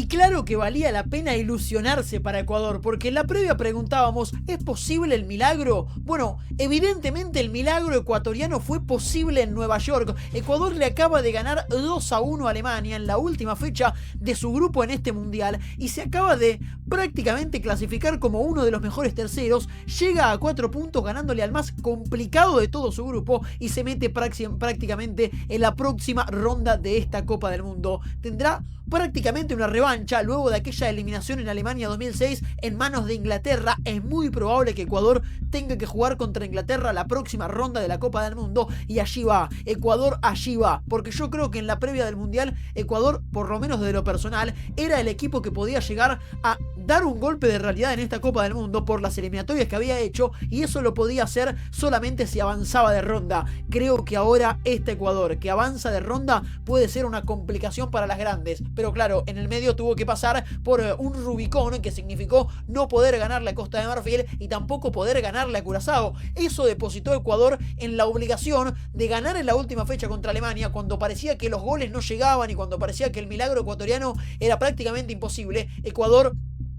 Y claro que valía la pena ilusionarse para Ecuador, porque en la previa preguntábamos, ¿es posible el milagro? Bueno, evidentemente el milagro ecuatoriano fue posible en Nueva York. Ecuador le acaba de ganar 2-1 a Alemania en la última fecha de su grupo en este mundial y se acaba de prácticamente clasificar como uno de los mejores terceros. Llega a 4 puntos ganándole al más complicado de todo su grupo y se mete prácticamente en la próxima ronda de esta Copa del Mundo. Tendrá prácticamente una revancha luego de aquella eliminación en Alemania 2006 en manos de Inglaterra. Es muy probable que Ecuador tenga que jugar contra Inglaterra la próxima ronda de la Copa del Mundo y allí va, Ecuador allí va, porque yo creo que en la previa del Mundial Ecuador, por lo menos de lo personal, era el equipo que podía llegar a dar un golpe de realidad en esta Copa del Mundo por las eliminatorias que había hecho, y eso lo podía hacer solamente si avanzaba de ronda. Creo que ahora este Ecuador que avanza de ronda puede ser una complicación para las grandes, pero claro, en el medio tuvo que pasar por un Rubicón que significó no poder ganarle a Costa de Marfil y tampoco poder ganarle a Curazao. Eso depositó a Ecuador en la obligación de ganar en la última fecha contra Alemania, cuando parecía que los goles no llegaban y cuando parecía que el milagro ecuatoriano era prácticamente imposible. Ecuador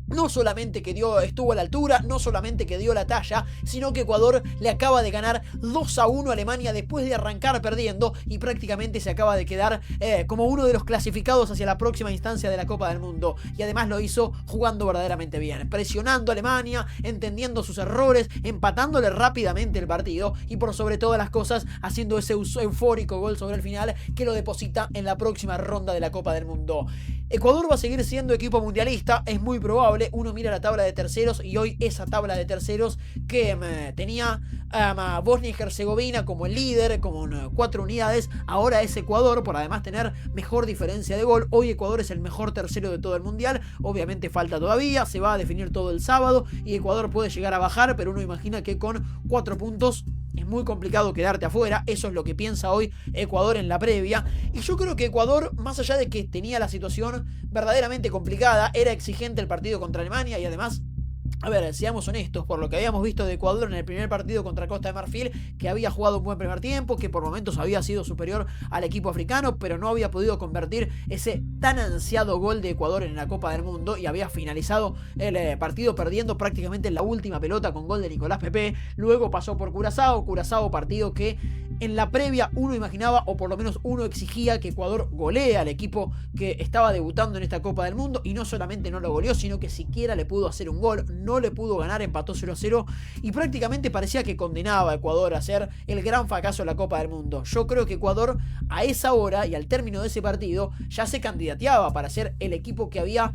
no solamente que estuvo a la altura, no solamente que dio la talla, sino que Ecuador le acaba de ganar 2-1 a Alemania después de arrancar perdiendo y prácticamente se acaba de quedar como uno de los clasificados hacia la próxima instancia de la Copa del Mundo. Y además lo hizo jugando verdaderamente bien, presionando a Alemania, entendiendo sus errores, empatándole rápidamente el partido y por sobre todas las cosas haciendo ese eufórico gol sobre el final que lo deposita en la próxima ronda de la Copa del Mundo. Ecuador va a seguir siendo equipo mundialista, es muy probable. Uno mira la tabla de terceros y hoy esa tabla de terceros que tenía a Bosnia y Herzegovina como el líder, con 4 unidades, ahora es Ecuador, por además tener mejor diferencia de gol. Hoy Ecuador es el mejor tercero de todo el mundial, obviamente falta todavía, se va a definir todo el sábado y Ecuador puede llegar a bajar, pero uno imagina que con 4 puntos es muy complicado quedarte afuera. Eso es lo que piensa hoy Ecuador en la previa. Y yo creo que Ecuador, más allá de que tenía la situación verdaderamente complicada, era exigente el partido contra Alemania y además, a ver, seamos honestos, por lo que habíamos visto de Ecuador en el primer partido contra Costa de Marfil, que había jugado un buen primer tiempo, que por momentos había sido superior al equipo africano, pero no había podido convertir ese tan ansiado gol de Ecuador en la Copa del Mundo y había finalizado el partido perdiendo prácticamente en la última pelota con gol de Nicolás Pepe. Luego pasó por Curazao, partido que en la previa uno imaginaba, o por lo menos uno exigía, que Ecuador golea al equipo que estaba debutando en esta Copa del Mundo, y no solamente no lo goleó, sino que siquiera le pudo hacer un gol, no le pudo ganar, empató 0-0 y prácticamente parecía que condenaba a Ecuador a ser el gran fracaso de la Copa del Mundo. Yo creo que Ecuador a esa hora y al término de ese partido ya se candidateaba para ser el equipo que había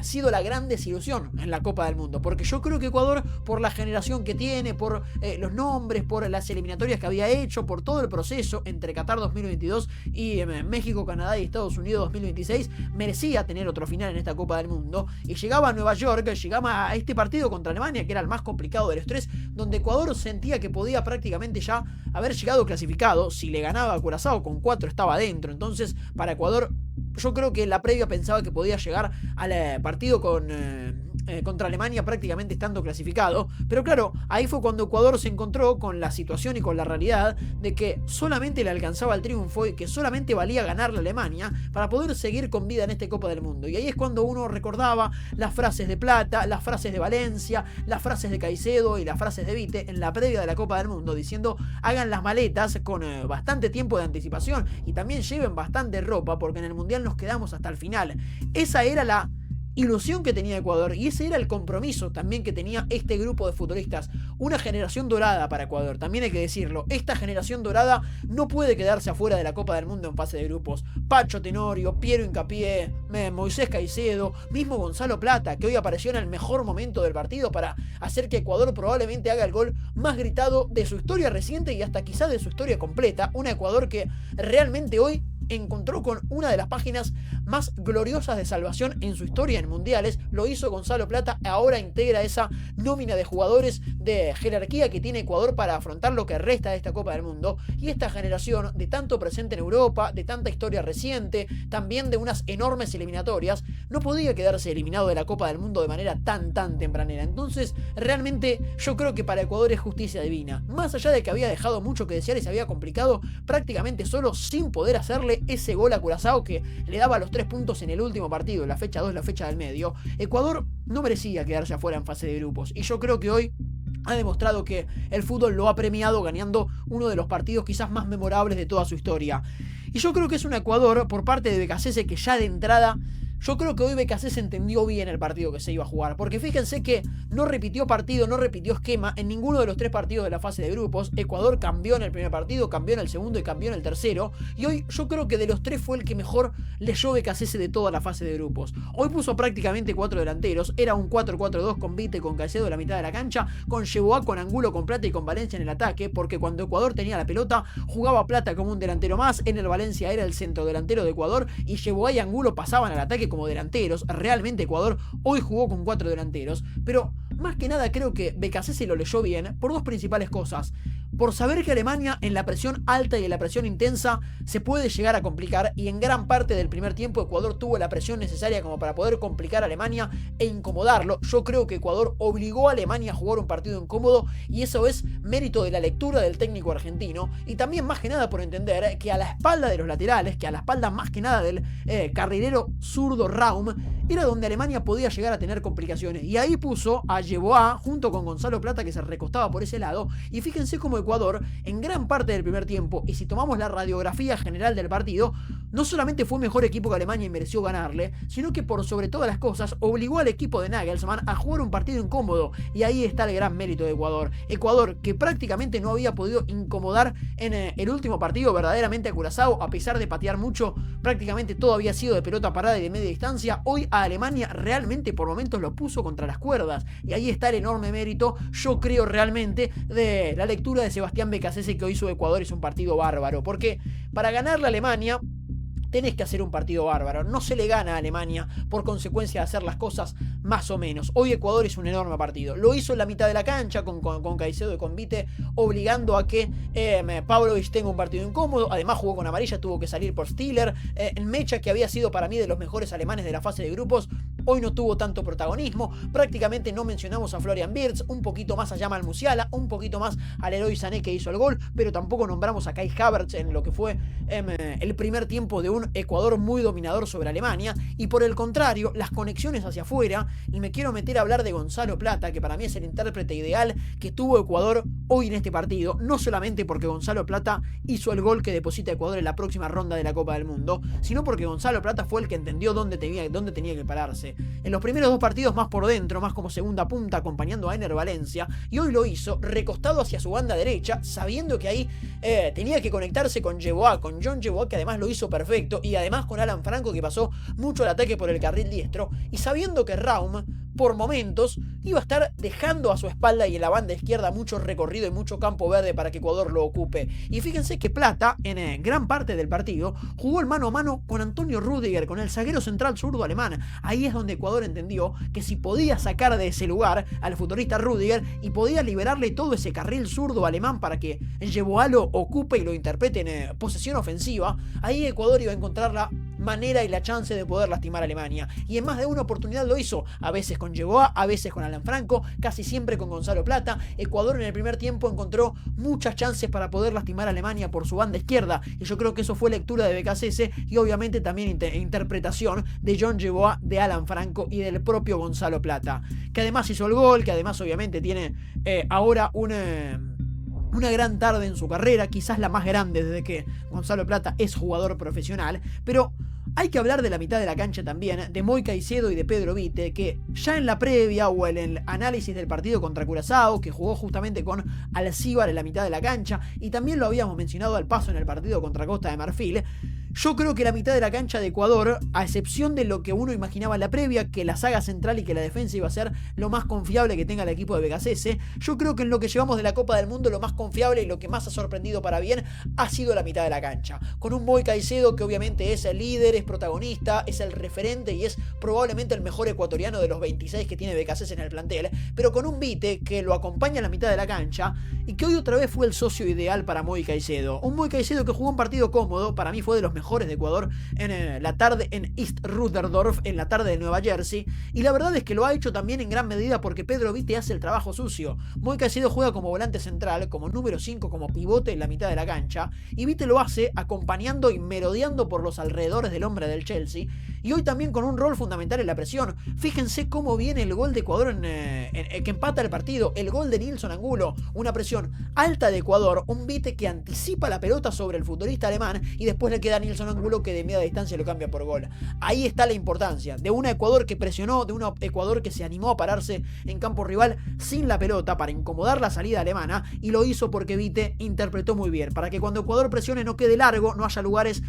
sido la gran desilusión en la Copa del Mundo, porque yo creo que Ecuador, por la generación que tiene, por los nombres, por las eliminatorias que había hecho, por todo el proceso entre Qatar 2022 y México, Canadá y Estados Unidos 2026, merecía tener otro final en esta Copa del Mundo. Y llegaba a Nueva York, llegaba a este partido contra Alemania, que era el más complicado de los tres, donde Ecuador sentía que podía prácticamente ya haber llegado clasificado. Si le ganaba a Curazao con 4 estaba adentro. Entonces para Ecuador, yo creo que en la previa pensaba que podía llegar al partido contra Alemania prácticamente estando clasificado, pero claro, ahí fue cuando Ecuador se encontró con la situación y con la realidad de que solamente le alcanzaba el triunfo y que solamente valía ganarle a Alemania para poder seguir con vida en esta Copa del Mundo. Y ahí es cuando uno recordaba las frases de Plata, las frases de Valencia, las frases de Caicedo y las frases de Vite en la previa de la Copa del Mundo, diciendo: hagan las maletas con bastante tiempo de anticipación y también lleven bastante ropa, porque en el Mundial nos quedamos hasta el final. Esa era la ilusión que tenía Ecuador y ese era el compromiso también que tenía este grupo de futbolistas. Una generación dorada para Ecuador, también hay que decirlo. Esta generación dorada no puede quedarse afuera de la Copa del Mundo en fase de grupos. Pacho Tenorio, Piero Hincapié, Moisés Caicedo, mismo Gonzalo Plata, que hoy apareció en el mejor momento del partido para hacer que Ecuador probablemente haga el gol más gritado de su historia reciente y hasta quizá de su historia completa. Un Ecuador que realmente hoy encontró con una de las páginas más gloriosas de salvación en su historia en mundiales. Lo hizo Gonzalo Plata, ahora integra esa nómina de jugadores de jerarquía que tiene Ecuador para afrontar lo que resta de esta Copa del Mundo, y esta generación de tanto presente en Europa, de tanta historia reciente, también de unas enormes eliminatorias, no podía quedarse eliminado de la Copa del Mundo de manera tan tempranera. Entonces realmente yo creo que para Ecuador es justicia divina, más allá de que había dejado mucho que desear y se había complicado prácticamente solo sin poder hacerle ese gol a Curazao que le daba los 3 puntos en el último partido, la fecha 2, la fecha del medio. Ecuador no merecía quedarse afuera en fase de grupos, y yo creo que hoy ha demostrado que el fútbol lo ha premiado ganando uno de los partidos quizás más memorables de toda su historia. Y yo creo que es un Ecuador por parte de Becasese que ya de entrada, yo creo que hoy Becasese entendió bien el partido que se iba a jugar, porque fíjense que no repitió partido, no repitió esquema en ninguno de los 3 partidos de la fase de grupos. Ecuador cambió en el primer partido, cambió en el segundo y cambió en el tercero, y hoy yo creo que de los 3 fue el que mejor leyó Becasese de toda la fase de grupos. Hoy puso prácticamente 4 delanteros, era un 4-4-2 con Vite, con Caicedo en la mitad de la cancha, con Yeboah, con Angulo, con Plata y con Valencia en el ataque, porque cuando Ecuador tenía la pelota jugaba Plata como un delantero más, en el Valencia era el centro delantero de Ecuador, y Yeboah y Angulo pasaban al ataque como delanteros. Realmente Ecuador hoy jugó con 4 delanteros, pero más que nada creo que Becasese lo leyó bien por 2 principales cosas. Por saber que Alemania en la presión alta y en la presión intensa se puede llegar a complicar, y en gran parte del primer tiempo Ecuador tuvo la presión necesaria como para poder complicar a Alemania e incomodarlo. Yo creo que Ecuador obligó a Alemania a jugar un partido incómodo, y eso es mérito de la lectura del técnico argentino, y también más que nada por entender que a la espalda de los laterales, que a la espalda más que nada del carrilero zurdo Raum, era donde Alemania podía llegar a tener complicaciones, y ahí puso a Yeboah junto con Gonzalo Plata, que se recostaba por ese lado. Y fíjense cómo Ecuador en gran parte del primer tiempo, y si tomamos la radiografía general del partido, no solamente fue mejor equipo que Alemania y mereció ganarle, sino que por sobre todas las cosas obligó al equipo de Nagelsmann a jugar un partido incómodo, y ahí está el gran mérito de Ecuador. Ecuador, que prácticamente no había podido incomodar en el último partido verdaderamente a Curazao, a pesar de patear mucho, prácticamente todo había sido de pelota parada y de media distancia. Hoy a Alemania realmente por momentos lo puso contra las cuerdas, y ahí está el enorme mérito, yo creo realmente, de la lectura de Sebastián Becasese, que hoy su Ecuador es un partido bárbaro, porque para ganarle a Alemania tenés que hacer un partido bárbaro. No se le gana a Alemania por consecuencia de hacer las cosas más o menos. Hoy Ecuador es un enorme partido. Lo hizo en la mitad de la cancha con Caicedo y con Vite, obligando a que Pavlovic tenga un partido incómodo. Además jugó con amarilla, tuvo que salir por Stiller. Mecha, que había sido para mí de los mejores alemanes de la fase de grupos, hoy no tuvo tanto protagonismo. Prácticamente no mencionamos a Florian Wirtz, un poquito más a Jamal Musiala, un poquito más al Leroy Sané, que hizo el gol, pero tampoco nombramos a Kai Havertz en lo que fue el primer tiempo de un Ecuador muy dominador sobre Alemania. Y por el contrario, las conexiones hacia afuera, y me quiero meter a hablar de Gonzalo Plata, que para mí es el intérprete ideal que tuvo Ecuador hoy en este partido, no solamente porque Gonzalo Plata hizo el gol que deposita Ecuador en la próxima ronda de la Copa del Mundo, sino porque Gonzalo Plata fue el que entendió dónde tenía que pararse. En los primeros 2 partidos más por dentro, más como segunda punta, acompañando a Ener Valencia, y hoy lo hizo recostado hacia su banda derecha, sabiendo que ahí tenía que conectarse con Yeboah, con John Yeboah, que además lo hizo perfecto, y además con Alan Franco, que pasó mucho el ataque por el carril diestro, y sabiendo que Raum por momentos iba a estar dejando a su espalda y en la banda izquierda mucho recorrido y mucho campo verde para que Ecuador lo ocupe. Y fíjense que Plata en gran parte del partido jugó el mano a mano con Antonio Rüdiger, con el zaguero central zurdo alemán. Ahí es donde Ecuador entendió que si podía sacar de ese lugar al futbolista Rüdiger y podía liberarle todo ese carril zurdo alemán para que Yeboah lo ocupe y lo interprete en posesión ofensiva, ahí Ecuador iba a encontrar la manera y la chance de poder lastimar a Alemania. Y en más de una oportunidad lo hizo, a veces con Yeboah, a veces con Alan Franco, casi siempre con Gonzalo Plata. Ecuador en el primer tiempo encontró muchas chances para poder lastimar a Alemania por su banda izquierda, y yo creo que eso fue lectura de Becasese y obviamente también interpretación de John Yeboah, de Alan Franco y del propio Gonzalo Plata, que además hizo el gol, que además obviamente tiene ahora una gran tarde en su carrera, quizás la más grande desde que Gonzalo Plata es jugador profesional. Pero hay que hablar de la mitad de la cancha también, de Moy Caicedo y de Pedro Vite, que ya en la previa o en el análisis del partido contra Curazao, que jugó justamente con Alcíbar en la mitad de la cancha, y también lo habíamos mencionado al paso en el partido contra Costa de Marfil, Yo creo que la mitad de la cancha de Ecuador, a excepción de lo que uno imaginaba en la previa, que la saga central y que la defensa iba a ser lo más confiable que tenga el equipo de BKSS, yo creo que en lo que llevamos de la Copa del Mundo, lo más confiable y lo que más ha sorprendido para bien ha sido la mitad de la cancha. Con un Moy Caicedo que obviamente es el líder, es protagonista, es el referente y es probablemente el mejor ecuatoriano de los 26 que tiene BKSS en el plantel, pero con un Vite que lo acompaña en la mitad de la cancha y que hoy otra vez fue el socio ideal para Moy Caicedo. Un Moy Caicedo que jugó un partido cómodo, para mí fue de los mejores de Ecuador en la tarde en East Rutherford, en la tarde de Nueva Jersey, y la verdad es que lo ha hecho también en gran medida porque Pedro Vite hace el trabajo sucio. Moy Caicedo juega como volante central, como número 5, como pivote en la mitad de la cancha, y Vite lo hace acompañando y merodeando por los alrededores del hombre del Chelsea, y hoy también con un rol fundamental en la presión. Fíjense cómo viene el gol de Ecuador que empata el partido, el gol de Nilson Angulo, una presión alta de Ecuador, un Vite que anticipa la pelota sobre el futbolista alemán y después le queda a Nilson Angulo que de media distancia lo cambia por gol. Ahí está la importancia de un Ecuador que presionó, de un Ecuador que se animó a pararse en campo rival sin la pelota para incomodar la salida alemana, y lo hizo porque Vite interpretó muy bien, para que cuando Ecuador presione no quede largo, no haya lugares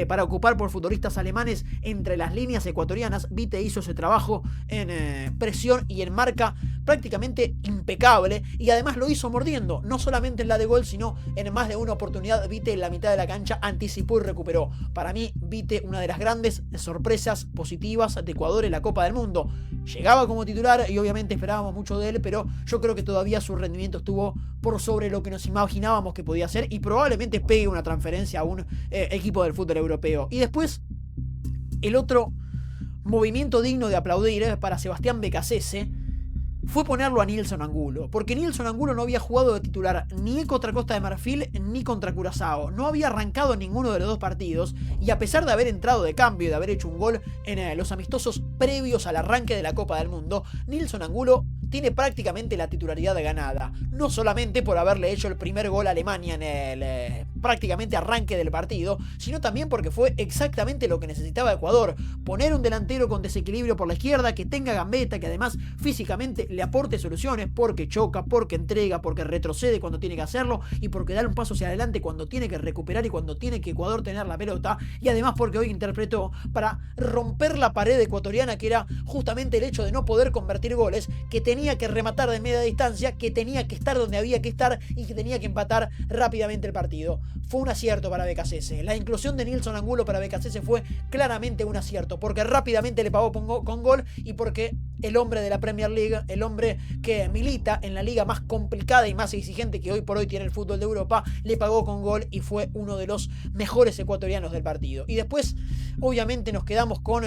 para ocupar por futbolistas alemanes entre las líneas ecuatorianas. Vite hizo ese trabajo en presión y en marca prácticamente impecable, y además lo hizo mordiendo, no solamente en la de gol, sino en más de una oportunidad. Vite en la mitad de la cancha anticipó y recuperó. Para mí, Vite, una de las grandes sorpresas positivas de Ecuador en la Copa del Mundo. Llegaba como titular y obviamente esperábamos mucho de él, pero yo creo que todavía su rendimiento estuvo por sobre lo que nos imaginábamos que podía ser, y probablemente pegue una transferencia a un equipo del fútbol europeo. Y después, el otro movimiento digno de aplaudir para Sebastián BKSS fue ponerlo a Nilson Angulo, porque Nilson Angulo no había jugado de titular ni contra Costa de Marfil ni contra Curazao, no había arrancado en ninguno de los dos partidos, y a pesar de haber entrado de cambio y de haber hecho un gol en los amistosos previos al arranque de la Copa del Mundo, Nilson Angulo tiene prácticamente la titularidad ganada, no solamente por haberle hecho el primer gol a Alemania en el prácticamente arranque del partido, sino también porque fue exactamente lo que necesitaba Ecuador: poner un delantero con desequilibrio por la izquierda, que tenga gambeta, que además físicamente le aporte soluciones, porque choca, porque entrega, porque retrocede cuando tiene que hacerlo, y porque da un paso hacia adelante cuando tiene que recuperar y cuando tiene que Ecuador tener la pelota, y además porque hoy interpretó para romper la pared ecuatoriana, que era justamente el hecho de no poder convertir goles, que tenía que rematar de media distancia, que tenía que estar donde había que estar y que tenía que empatar rápidamente el partido. Fue un acierto para BKSS. La inclusión de Nilson Angulo para BKSS fue claramente un acierto, porque rápidamente le pagó con gol, y porque el hombre de la Premier League, el hombre que milita en la liga más complicada y más exigente que hoy por hoy tiene el fútbol de Europa, le pagó con gol y fue uno de los mejores ecuatorianos del partido. Y después, obviamente, nos quedamos con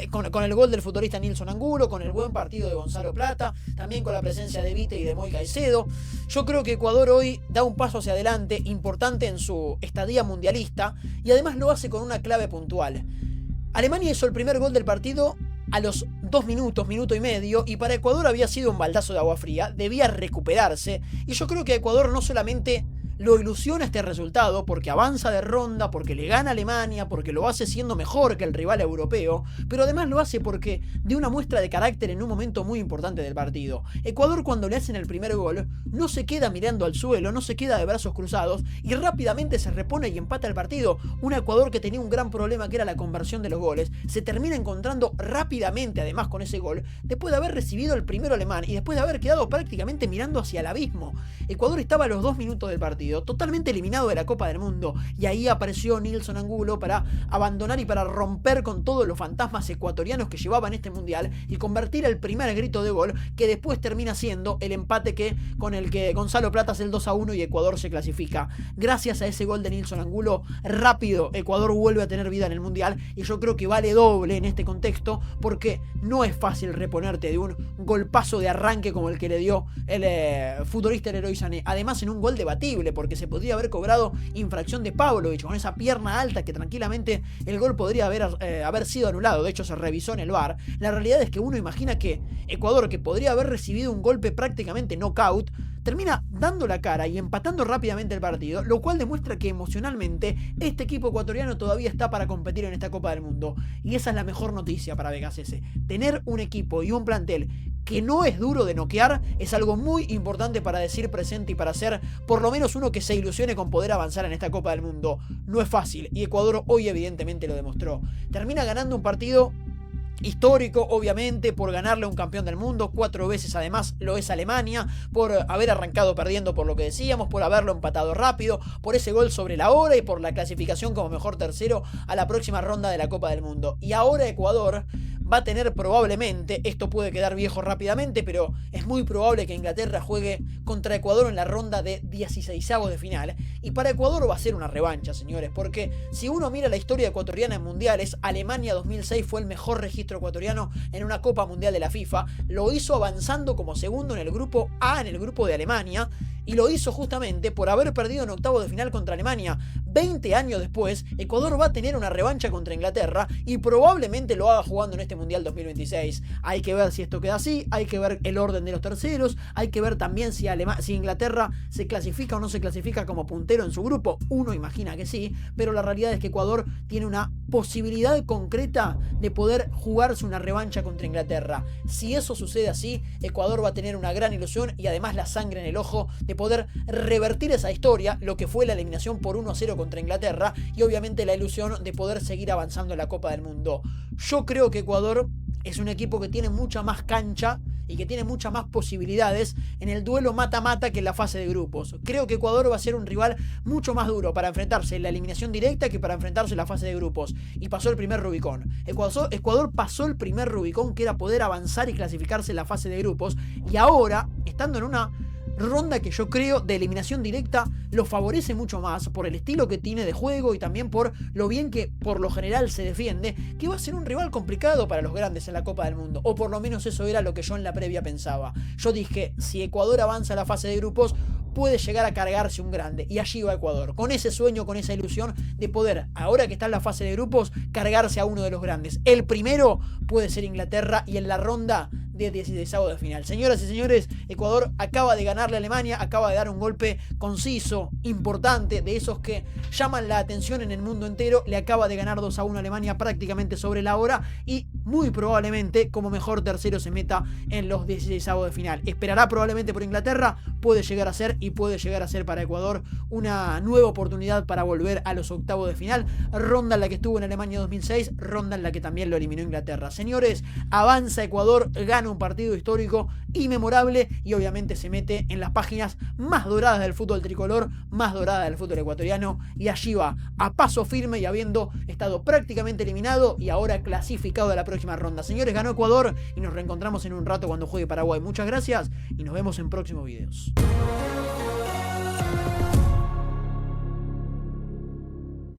con el gol del futbolista Nilson Angulo, con el buen partido de Gonzalo Plata, también con la presencia de Vite y de Moy Caicedo. Yo creo que Ecuador hoy da un paso hacia adelante importante en su estadía mundialista, y además lo hace con una clave puntual. Alemania hizo el primer gol del partido a los 2 minutos, minuto y medio, y para Ecuador había sido un baldazo de agua fría, debía recuperarse, y yo creo que a Ecuador no solamente lo ilusiona este resultado porque avanza de ronda, porque le gana a Alemania, porque lo hace siendo mejor que el rival europeo, pero además lo hace porque de una muestra de carácter en un momento muy importante del partido. Ecuador, cuando le hacen el primer gol, no se queda mirando al suelo, no se queda de brazos cruzados, y rápidamente se repone y empata el partido. Un Ecuador que tenía un gran problema, que era la conversión de los goles, se termina encontrando rápidamente además con ese gol, después de haber recibido el primero alemán y después de haber quedado prácticamente mirando hacia el abismo. Ecuador estaba a los 2 minutos del partido totalmente eliminado de la Copa del Mundo, y ahí apareció Nilson Angulo para abandonar y para romper con todos los fantasmas ecuatorianos que llevaban este mundial y convertir el primer grito de gol, que después termina siendo el empate con el que Gonzalo Plata hace el 2-1 y Ecuador se clasifica. Gracias a ese gol de Nilson Angulo, rápido Ecuador vuelve a tener vida en el mundial, y yo creo que vale doble en este contexto, porque no es fácil reponerte de un golpazo de arranque como el que le dio el futbolista Leroy Sané, además en un gol debatible, porque se podría haber cobrado infracción de Pavlovich con esa pierna alta, que tranquilamente el gol podría haber sido anulado. De hecho, se revisó en el VAR. La realidad es que uno imagina que Ecuador, que podría haber recibido un golpe prácticamente knockout, termina dando la cara y empatando rápidamente el partido, lo cual demuestra que emocionalmente este equipo ecuatoriano todavía está para competir en esta Copa del Mundo. Y esa es la mejor noticia para BKSS: tener un equipo y un plantel que no es duro de noquear, es algo muy importante para decir presente y para ser por lo menos uno que se ilusione con poder avanzar en esta Copa del Mundo. No es fácil, y Ecuador hoy evidentemente lo demostró. Termina ganando un partido histórico, obviamente, por ganarle a un campeón del mundo, 4 veces además lo es Alemania, por haber arrancado perdiendo por lo que decíamos, por haberlo empatado rápido, por ese gol sobre la hora y por la clasificación como mejor tercero a la próxima ronda de la Copa del Mundo. Y ahora Ecuador va a tener probablemente, esto puede quedar viejo rápidamente, pero es muy probable que Inglaterra juegue contra Ecuador en la ronda de 16avos de final. Y para Ecuador va a ser una revancha, señores, porque si uno mira la historia ecuatoriana en mundiales, Alemania 2006 fue el mejor registro ecuatoriano en una Copa Mundial de la FIFA. Lo hizo avanzando como segundo en el grupo A, en el grupo de Alemania, y lo hizo justamente por haber perdido en octavos de final contra Alemania. 20 años después, Ecuador va a tener una revancha contra Inglaterra y probablemente lo haga jugando en este Mundial 2026. Hay que ver si esto queda así, hay que ver el orden de los terceros, hay que ver también si Inglaterra se clasifica o no se clasifica como puntero en su grupo. Uno imagina que sí, pero la realidad es que Ecuador tiene una posibilidad concreta de poder jugarse una revancha contra Inglaterra. Si eso sucede así, Ecuador va a tener una gran ilusión y además la sangre en el ojo de poder revertir esa historia, lo que fue la eliminación por 1-0 contra Inglaterra, y obviamente la ilusión de poder seguir avanzando en la Copa del Mundo. Yo creo que Ecuador es un equipo que tiene mucha más cancha y que tiene muchas más posibilidades en el duelo mata-mata que en la fase de grupos. Creo que Ecuador va a ser un rival mucho más duro para enfrentarse en la eliminación directa que para enfrentarse en la fase de grupos. Y pasó el primer Rubicón. Ecuador pasó el primer Rubicón, que era poder avanzar y clasificarse en la fase de grupos. Y ahora, estando en una ronda que yo creo de eliminación directa, lo favorece mucho más por el estilo que tiene de juego y también por lo bien que por lo general se defiende, que va a ser un rival complicado para los grandes en la Copa del Mundo, o por lo menos eso era lo que yo en la previa pensaba. Yo dije, si Ecuador avanza a la fase de grupos, puede llegar a cargarse un grande, y allí va Ecuador, con ese sueño, con esa ilusión de poder, ahora que está en la fase de grupos, cargarse a uno de los grandes. El primero puede ser Inglaterra, y en la ronda de 16avos de final. Señoras y señores, Ecuador acaba de ganarle a Alemania, acaba de dar un golpe conciso, importante, de esos que llaman la atención en el mundo entero. Le acaba de ganar 2-1 a Alemania prácticamente sobre la hora, y muy probablemente como mejor tercero se meta en los 16avos de final. Esperará probablemente por Inglaterra, puede llegar a ser, y puede llegar a ser para Ecuador una nueva oportunidad para volver a los octavos de final. Ronda en la que estuvo en Alemania 2006, ronda en la que también lo eliminó Inglaterra. Señores, avanza Ecuador, gana un partido histórico y memorable, y obviamente se mete en las páginas más doradas del fútbol tricolor, más doradas del fútbol ecuatoriano, y allí va a paso firme y habiendo estado prácticamente eliminado y ahora clasificado a la próxima ronda. Señores, ganó Ecuador y nos reencontramos en un rato cuando juegue Paraguay. Muchas gracias y nos vemos en próximos videos.